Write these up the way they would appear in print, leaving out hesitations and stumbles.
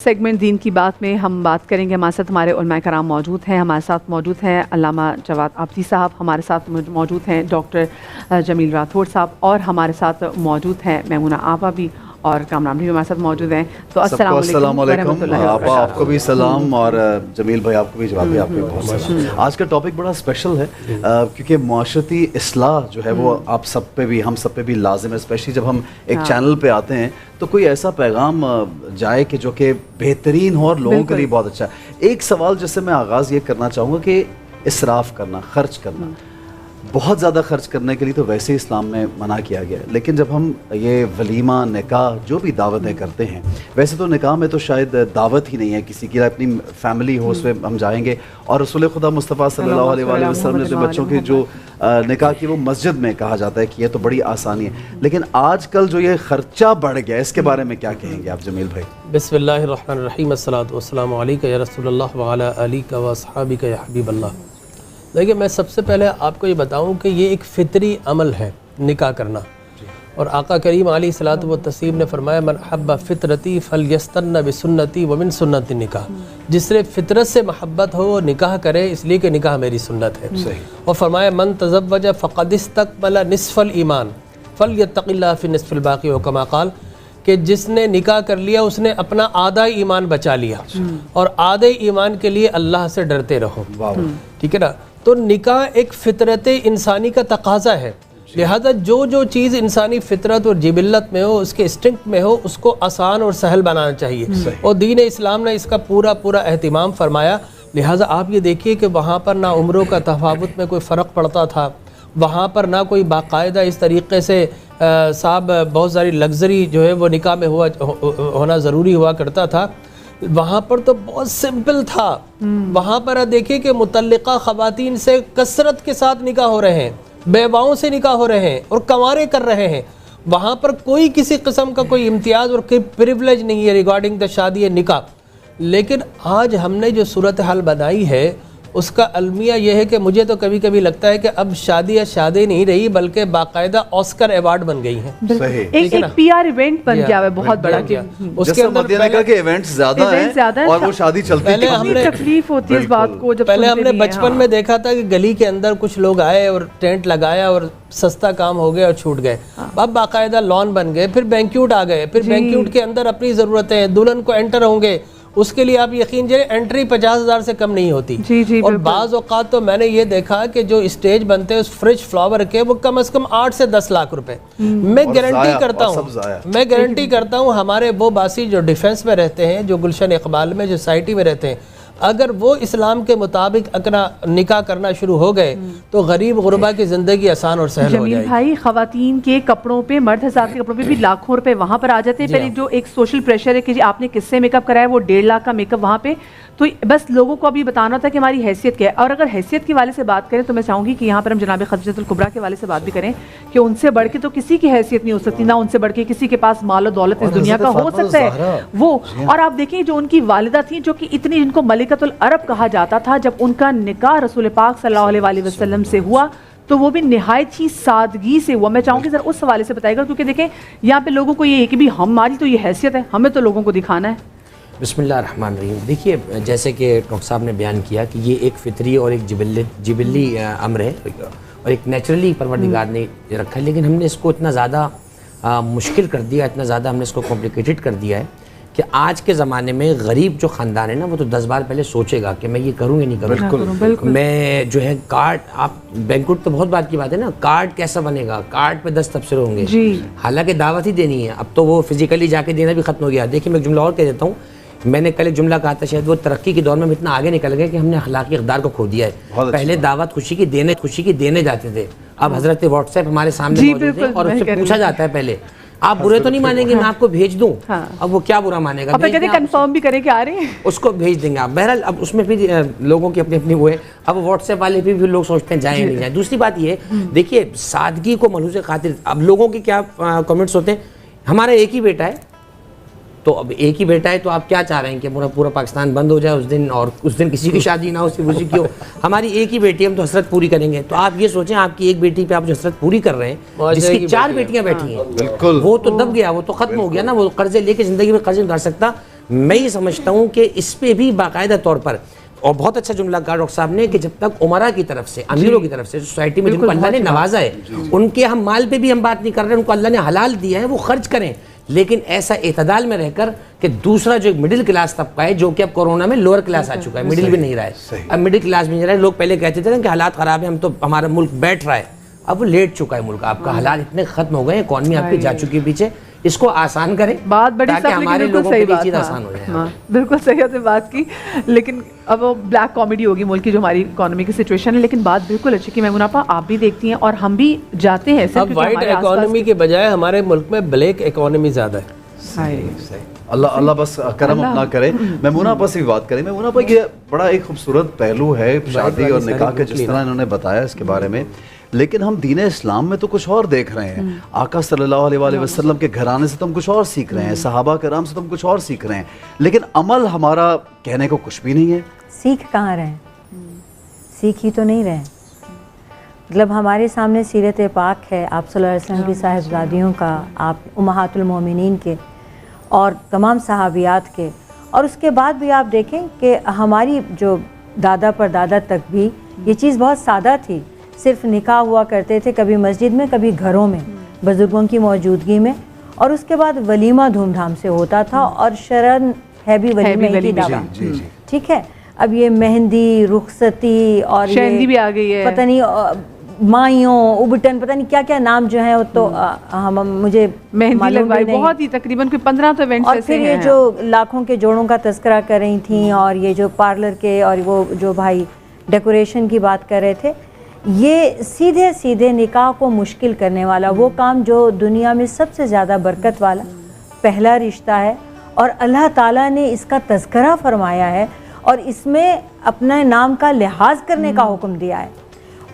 Segment then کی بات میں ہم بات کریں گے. ہمارے ساتھ ہمارے علماء کرام موجود ہیں. ہمارے ساتھ موجود ہیں علامہ جواد آبدی صاحب, ہمارے ساتھ موجود ہیں ڈاکٹر جمیل راٹھوڑ صاحب, اور ہمارے ساتھ موجود ہیں میمونہ آپا بھی اور کامران بھی ہمارے ساتہ موجود ہیں. تو السلام علیکم. آپا آپ کو بھی سلام, اور جمیل بھائی آپ کو بھی, جواد بھائی آپ کو بھی بہت سلام. آج کا ٹاپک بڑا اسپیشل ہے کیونکہ معاشرتی اصلاح جو ہے وہ آپ سب پہ بھی, ہم سب پہ بھی لازم ہے, اسپیشلی جب ہم ایک چینل پہ آتے ہیں تو کوئی ایسا پیغام جائے کہ جو کہ بہترین ہو اور لوگوں کے لیے بہت اچھا ہے. ایک سوال جس سے میں آغاز یہ کرنا چاہوں گا کہ اسراف کرنا, خرچ کرنا, بہت زیادہ خرچ کرنے کے لیے تو ویسے اسلام میں منع کیا گیا ہے, لیکن جب ہم یہ ولیمہ, نکاح, جو بھی دعوتیں کرتے ہیں, ویسے تو نکاح میں تو شاید دعوت ہی نہیں ہے کسی کی, اپنی فیملی ہو اس میں ہم جائیں گے, اور رسول خدا مصطفیٰ صلی اللہ علیہ وآلہ وسلم نے اپنے بچوں کی جو نکاح کی وہ مسجد میں کہا جاتا ہے کہ یہ تو بڑی آسانی ہے. لیکن آج کل جو یہ خرچہ بڑھ گیا, اس کے بارے میں کیا کہیں گے آپ جمیل بھائی؟ بسم اللہ الرحمن الرحیم. الصلاۃ والسلام علیک یا رسول اللہ وعلی آلک و اصحابک یا حبیب اللہ. دیکھیے, میں سب سے پہلے آپ کو یہ بتاؤں کہ یہ ایک فطری عمل ہے نکاح کرنا, اور آقا کریم علیہ الصلوۃ والتسلیم نے فرمایا من حب فطرتی فلیستن بسنتی ومن سنت النکاح. جس سے فطرت سے محبت ہو وہ نکاح کرے, اس لیے کہ نکاح میری سنت ہے. اور فرمایا من تزوج فقد استقبل نصف الایمان فلیتق اللہ فی النصف الباقی, و کما قال کہ جس نے نکاح کر لیا اس نے اپنا آدھا ایمان بچا لیا, اور آدھے ایمان کے لیے اللہ سے ڈرتے رہو. ٹھیک ہے نا. تو نکاح ایک فطرت انسانی کا تقاضا ہے, لہذا جو چیز انسانی فطرت اور جبلت میں ہو, اس کے انسٹنکٹ میں ہو, اس کو آسان اور سہل بنانا چاہیے, اور دین اسلام نے اس کا پورا اہتمام فرمایا. لہذا آپ یہ دیکھیے کہ وہاں پر نہ عمروں کا تفاوت میں کوئی فرق پڑتا تھا, وہاں پر نہ کوئی باقاعدہ اس طریقے سے صاحب بہت ساری لگژری جو ہے وہ نکاح میں ہونا ضروری ہوا کرتا تھا. وہاں پر تو بہت سمپل تھا. وہاں پر دیکھیں کہ متعلقہ خواتین سے کثرت کے ساتھ نکاح ہو رہے ہیں, بیواؤں سے نکاح ہو رہے ہیں, اور کنوارے کر رہے ہیں. وہاں پر کوئی کسی قسم کا کوئی امتیاز اور کوئی پریولیج نہیں ہے ریگارڈنگ دا شادی نکاح. لیکن آج ہم نے جو صورتحال بنائی ہے اس کا المیہ یہ ہے کہ مجھے تو کبھی کبھی لگتا ہے کہ اب شادی نہیں رہی, بلکہ باقاعدہ آسکر ایوارڈ بن گئی ہیں. ایک پی آر ایونٹ بن گیا ہے بہت بڑا, اس کے اندر مدینہ کے ایونٹس زیادہ ہیں اور وہ شادی چلتی ہے. ہم نے تکلیف ہوتی ہے اس بات کو, جب پہلے ہم نے بچپن میں دیکھا تھا کہ گلی کے اندر کچھ لوگ آئے اور ٹینٹ لگایا اور سستا کام ہو گیا اور چھوٹ گئے. اب باقاعدہ لان بن گئے, پھر بینکیوٹ آ گئے, پھر بینکیوٹ کے اندر اپنی ضرورتیں, دلہن کو انٹر ہوں گے, اس کے لیے آپ یقین جائیں انٹری 50,000 سے کم نہیں ہوتی. اور بعض اوقات تو میں نے یہ دیکھا کہ جو اسٹیج بنتے ہیں اس فریش فلاور کے, وہ کم از کم 8 سے 10 لاکھ روپے. میں گارنٹی کرتا ہوں ہمارے وہ باسی جو ڈیفنس میں رہتے ہیں, جو گلشن اقبال میں, جو سائٹی میں رہتے ہیں, اگر وہ اسلام کے مطابق اپنا نکاح کرنا شروع ہو گئے تو غریب غربا کی زندگی آسان اور سہل ہو جائے گی. جمیل بھائی, خواتین کے کپڑوں پہ, مرد حضرات کے کپڑوں پہ بھی لاکھوں روپے وہاں پر آ جاتے ہیں. پہلے جو ایک سوشل پریشر ہے کہ جی آپ نے کس سے میک اپ کرایا, وہ 1.5 لاکھ کا میک اپ وہاں پہ. تو بس لوگوں کو ابھی بتانا تھا کہ ہماری حیثیت کیا ہے. اور اگر حیثیت کے والے سے بات کریں تو میں چاہوں گی کہ یہاں پر ہم جناب خدیجہ الکبریٰ کے والے سے بات بھی کریں کہ ان سے بڑھ کے تو کسی کی حیثیت نہیں ہو سکتی, نہ ان سے بڑھ کے کسی کے پاس مال و دولت اس دنیا کا ہو سکتا ہے وہ. اور آپ دیکھیں جو ان کی والدہ تھیں, جو کہ اتنی, جن کو ملکۃ العرب کہا جاتا تھا, جب ان کا نکاح رسول پاک صلی اللہ علیہ وآلہ وسلم سے ہوا تو وہ بھی نہایت ہی سادگی سے ہوا. میں چاہوں گی ذرا اس حوالے سے بتائے گا, کیونکہ دیکھیں یہاں پہ لوگوں کو یہ ہے کہ بھی ہماری تو یہ حیثیت ہے, ہمیں تو لوگوں کو دکھانا ہے. بسم اللہ الرحمن الرحیم. دیکھیے, جیسے کہ ڈاکٹر صاحب نے بیان کیا کہ یہ ایک فطری اور ایک جبلی امر ہے, اور ایک نیچرلی پروردگار نے رکھا ہے, لیکن ہم نے اس کو اتنا زیادہ مشکل کر دیا, اتنا زیادہ ہم نے اس کو کمپلیکیٹڈ کر دیا ہے کہ آج کے زمانے میں غریب جو خاندان ہے نا, وہ تو 10 بار پہلے سوچے گا کہ میں یہ کروں یا نہیں کروں. میں جو ہے کارڈ, آپ بینکوٹ تو بہت بات کی بات ہے نا, کارڈ کیسا بنے گا, کارڈ پہ 10 تبصرے ہوں گے, حالانکہ دعوت ہی دینی ہے. اب تو وہ فزیکلی جا کے دینا بھی ختم ہو گیا. دیکھیے, میں ایک جملہ اور کہہ دیتا ہوں. میں نے کل ایک جملہ کہا تھا, شاید وہ ترقی کے دور میں ہم اتنا آگے نکل گئے کہ ہم نے اخلاقی اقدار کو کھو دیا ہے. پہلے دعوت خوشی کی دینے جاتے تھے, اب حضرت واٹس ایپ ہمارے سامنے موجود ہے اور اس سے پوچھا جاتا ہے پہلے آپ برے تو نہیں مانیں گے, میں آپ کو بھیج دوں. اب وہ کیا برا مانے گا, کنفرم بھی کریں کہ آ رہے ہیں, اس کو بھیج دیں گے آپ. بہرحال اب اس میں پھر لوگوں کی اپنی وہ ہے. اب واٹس ایپ والے بھی لوگ سوچتے ہیں جائیں نہیں جائیں. دوسری بات یہ ہے, دیکھیے سادگی کو ملحوظ خاطر اب لوگوں کے کیا کمنٹس ہوتے ہیں, ہمارا ایک ہی بیٹا ہے, تو اب ایک ہی بیٹا ہے تو آپ کیا چاہ رہے ہیں کہ پورا پاکستان بند ہو جائے اس دن, اور اس دن کسی کی شادی نہ ہو, صرف اسی کی ہو. ہماری ایک ہی بیٹی ہے, ہم تو حسرت پوری کریں گے. تو آپ یہ سوچیں, آپ کی ایک بیٹی پہ آپ جو حسرت پوری کر رہے ہیں, جس کی 4 بیٹیاں بیٹھی ہیں, وہ تو دب گیا, وہ تو ختم ہو گیا نا. وہ قرضے لے کے زندگی میں قرض نہیں اتار سکتا. میں یہ سمجھتا ہوں کہ اس پہ بھی باقاعدہ طور پر، اور بہت اچھا جملہ کہا ڈاکٹر صاحب نے کہ جب تک عمرا کی طرف سے، امیروں کی طرف سے، سوسائٹی میں جن کو اللہ نے نوازا ہے، ان کے ہم مال پہ بھی ہم بات نہیں کر رہے، ان کو اللہ نے حلال دیا ہے، وہ خرچ کریں، لیکن ایسا اعتدال میں رہ کر کہ دوسرا جو ایک مڈل کلاس طبقہ ہے جو کہ اب کورونا میں لوور کلاس آ چکا ہے، مڈل بھی نہیں رہا ہے، اب مڈل کلاس بھی نہیں رہا ہے. لوگ پہلے کہتے تھے نا کہ حالات خراب ہیں، ہم تو ہمارا ملک بیٹھ رہا ہے، اب وہ لیٹ چکا ہے ملک، آپ کا حالات اتنے ختم ہو گئے ہیں، اکانومی آپ کی جا چکی ہے پیچھے، اس کو آسان کریں بات بڑی تاکہ ہمارے لوگوں کے لیے چیز آسان ہو جائے. بالکل صحیح آپ نے بات کی، لیکن اب وہ بلیک کامیڈی ہوگی ملک کی جو ہماری اکانومی کی سچویشن ہے، لیکن بات بالکل اچھی کی میمونہ آپا آپ بھی دیکھتی ہیں اور ہم بھی جاتے ہیں. اب وائٹ اکانومی کے بجائے ہمارے ملک میں بلیک اکانومی زیادہ ہے. اللہ بس کرم اپنا کرے. میمونہ آپا سے بھی بات کریں. میمونہ آپا یہ بڑا ایک خوبصورت پہلو ہے شادی اور نکاح کے، جس طرح انہوں نے بتایا اس کے بارے میں، لیکن ہم دین اسلام میں تو کچھ اور دیکھ رہے ہیں. آقا صلی اللہ علیہ وآلہ وسلم کے گھرانے سے تو ہم کچھ اور سیکھ رہے ہیں، صحابہ کرام سے تو ہم کچھ اور سیکھ رہے ہیں، لیکن عمل ہمارا کہنے کو کچھ بھی نہیں ہے. سیکھ کہاں رہے ہیں؟ سیکھ ہی تو نہیں رہے. مطلب ہمارے سامنے سیرت پاک ہے آپ صلی اللہ علیہ وسلم کی صاحبزادیوں کا، آپ امہات المومنین کے اور تمام صحابیات کے، اور اس کے بعد بھی آپ دیکھیں کہ ہماری جو دادا پر دادا تک بھی یہ چیز بہت سادہ تھی. صرف نکاح ہوا کرتے تھے، کبھی مسجد میں کبھی گھروں میں بزرگوں کی موجودگی میں، اور اس کے بعد ولیمہ دھوم دھام سے ہوتا تھا، اور شرن ہے بھی ولیمہ کی دعوت. ٹھیک ہے، اب یہ مہندی، رخصتی اور شہندی بھی آ گئی ہے، پتہ نہیں مائیوں، ابٹن، پتہ نہیں کیا کیا نام جو ہیں، تو مجھے مہندی لگوائی بہت ہی تقریباً کوئی 15 تو ایونٹس اور ایسے پھر ہیں. یہ جو لاکھوں کے جوڑوں کا تذکرہ کر رہی تھیں، اور یہ جو پارلر کے اور وہ جو بھائی ڈیکوریشن کی بات کر رہے تھے، یہ سیدھے سیدھے نکاح کو مشکل کرنے والا وہ کام جو دنیا میں سب سے زیادہ برکت والا پہلا رشتہ ہے، اور اللہ تعالیٰ نے اس کا تذکرہ فرمایا ہے اور اس میں اپنے نام کا لحاظ کرنے کا حکم دیا ہے،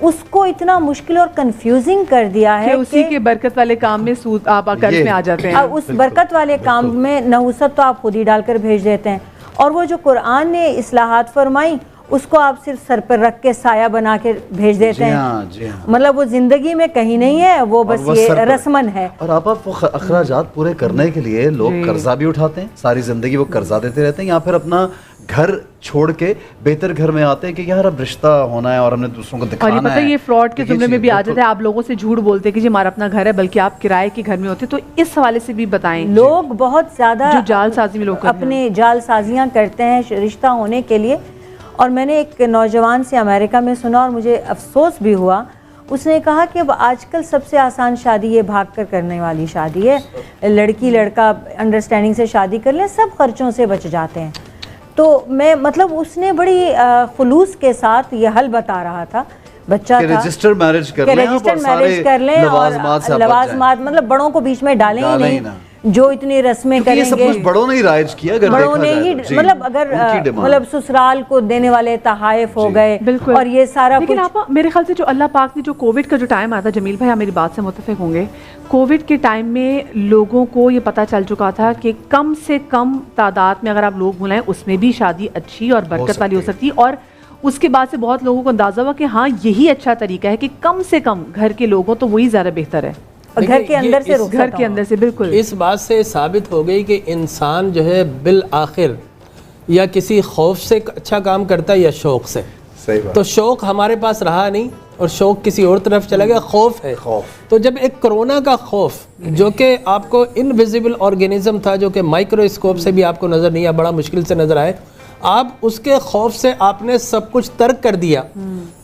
اس کو اتنا مشکل اور کنفیوزنگ کر دیا ہے کہ اسی کے برکت والے کام میں سود آپ قرض میں آ جاتے ہیں. اس برکت والے کام میں نحوست تو آپ خود ہی ڈال کر بھیج دیتے ہیں، اور وہ جو قرآن نے اصلاحات فرمائی اس کو آپ صرف سر پر رکھ کے سایہ بنا کے بھیج دیتے ہیں. مطلب وہ زندگی میں کہیں نہیں ہے، وہ بس یہ رسمن ہے. اور آپ اخراجات پورے کرنے کے لیے لوگ قرضہ بھی اٹھاتے ہیں، ساری زندگی وہ قرضہ دیتے رہتے ہیں، یا پھر اپنا گھر چھوڑ کے بہتر گھر میں آتے ہیں کہ یار اب رشتہ ہونا ہے اور ہم نے دوسروں کو دکھانا ہے. اور یہ پتہ یہ فراڈ کے زمرے میں بھی آ جاتا ہے، آپ لوگوں سے جھوٹ بولتے ہیں کہ جی ہمارا اپنا گھر ہے، بلکہ آپ کرائے کے گھر میں ہوتے. تو اس حوالے سے بھی بتائیں. لوگ بہت زیادہ جو جال سازی میں لوگ اپنے جال سازیاں کرتے ہیں رشتہ ہونے کے لیے. اور میں نے ایک نوجوان سے امریکہ میں سنا اور مجھے افسوس بھی ہوا، اس نے کہا کہ اب آج کل سب سے آسان شادی یہ بھاگ کر کرنے والی شادی ہے، لڑکی لڑکا انڈرسٹینڈنگ سے شادی کر لیں، سب خرچوں سے بچ جاتے ہیں. تو میں مطلب اس نے بڑی خلوص کے ساتھ یہ حل بتا رہا تھا، بچہ تھا رجسٹر میرج کر لیں اور لوازمات مطلب بڑوں کو بیچ میں ڈالیں ہی نہیں، جو اتنی رسمیں کریں گے. یہ سب کچھ بڑوں نے ہی رائج کیا، بڑوں نے ہی مطلب اگر مطلب سسرال کو دینے والے تحائف ہو گئے، اور یہ سارا کچھ. لیکن آپ میرے خیال سے جو اللہ پاک نے جو کووڈ کا جو ٹائم آیا تھا، جمیل بھائی آپ میری بات سے متفق ہوں گے، کووڈ کے ٹائم میں لوگوں کو یہ پتہ چل چکا تھا کہ کم سے کم تعداد میں اگر آپ لوگ بلائیں اس میں بھی شادی اچھی اور برکت والی ہو سکتی ہے. اور اس کے بعد سے بہت لوگوں کو اندازہ ہوا کہ ہاں یہی اچھا طریقہ ہے کہ کم سے کم گھر کے لوگوں تو وہی زیادہ بہتر ہے. اور گھر کے اندر سے گھر کے اندر سے بالکل اس بات سے ثابت ہو گئی کہ انسان جو ہے بالآخر یا کسی خوف سے اچھا کام کرتا ہے یا شوق سے. تو شوق ہمارے پاس رہا نہیں اور شوق کسی اور طرف چلا گیا، خوف ہے. تو جب ایک کرونا کا خوف جو کہ آپ کو انویزیبل آرگینزم تھا، جو کہ مائکرو اسکوپ سے بھی آپ کو نظر نہیں آیا، بڑا مشکل سے نظر آئے، آپ اس کے خوف سے آپ نے سب کچھ ترک کر دیا.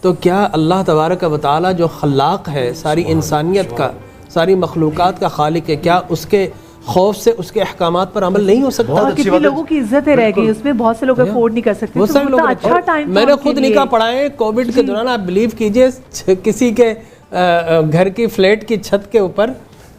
تو کیا اللہ تبارک و تعالی جو خلاق ہے، ساری انسانیت کا، ساری مخلوقات کا خالق ہے، کیا اس کے خوف سے اس کے احکامات پر عمل نہیں ہو سکتا؟ کتنے لوگوں کی عزتیں رہ گئی اس میں، بہت سے لوگ افورڈ نہیں کر سکتے. وہ سب لوگ اچھا ٹائم میں نے خود نکاح پڑھائے کووڈ کے دوران. آپ بلیو کیجئے کسی کے گھر کی فلیٹ کی چھت کے اوپر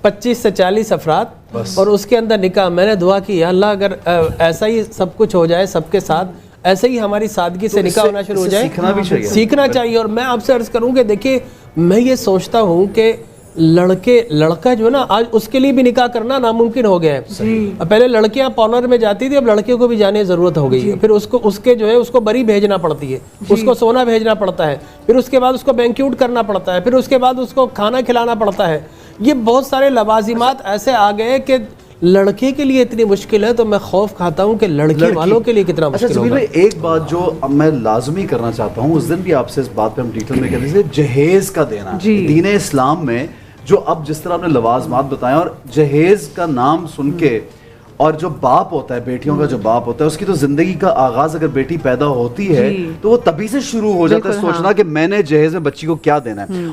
25 سے 40 افراد اور اس کے اندر نکاح. میں نے دعا کی یا اللہ اگر ایسا ہی سب کچھ ہو جائے سب کے ساتھ، ایسے ہی ہماری سادگی سے نکاح ہونا شروع ہو جائے، سیکھنا چاہیے. اور میں آپ سے عرض کروں کہ دیکھیے میں یہ سوچتا ہوں کہ لڑکا جو ہے نا آج اس کے لیے بھی نکاح کرنا ناممکن ہو گیا ہے. پہلے لڑکیاں پارلر میں جاتی تھی، اب لڑکیوں کو بھی جانے کی ضرورت ہو گئی ہے. پھر اس کے جو ہے اس کو بری بھیجنا پڑتی ہے، اس کو سونا بھیجنا پڑتا ہے، پھر اس کے بعد اس کو بینکیوٹ کرنا پڑتا ہے، پھر اس کے بعد اس کو کھانا کھلانا پڑتا ہے. یہ بہت سارے لوازمات ایسے آ گئے کہ لڑکے کے لیے اتنی مشکل ہے تو میں خوف کھاتا ہوں کہ لڑکی والوں کے لیے کتنا اچھا مشکل جمیل ہوگا. بھائی، ایک بات جو میں لازمی کرنا چاہتا ہوں، اس دن بھی آپ سے اس بات پہ ہم ڈیٹیل میں کہتے تھے، جہیز کا دینا. دین اسلام میں جو اب جس طرح آپ نے لوازمات بتائے، اور جہیز کا نام سن کے، اور جو باپ ہوتا ہے، بیٹیوں کا جو باپ ہوتا ہے، اس کی تو زندگی کا آغاز اگر بیٹی پیدا ہوتی ہے تو وہ تبھی سے شروع ہو جاتا ہے سوچنا کہ میں نے جہیز میں بچی کو کیا دینا ہے.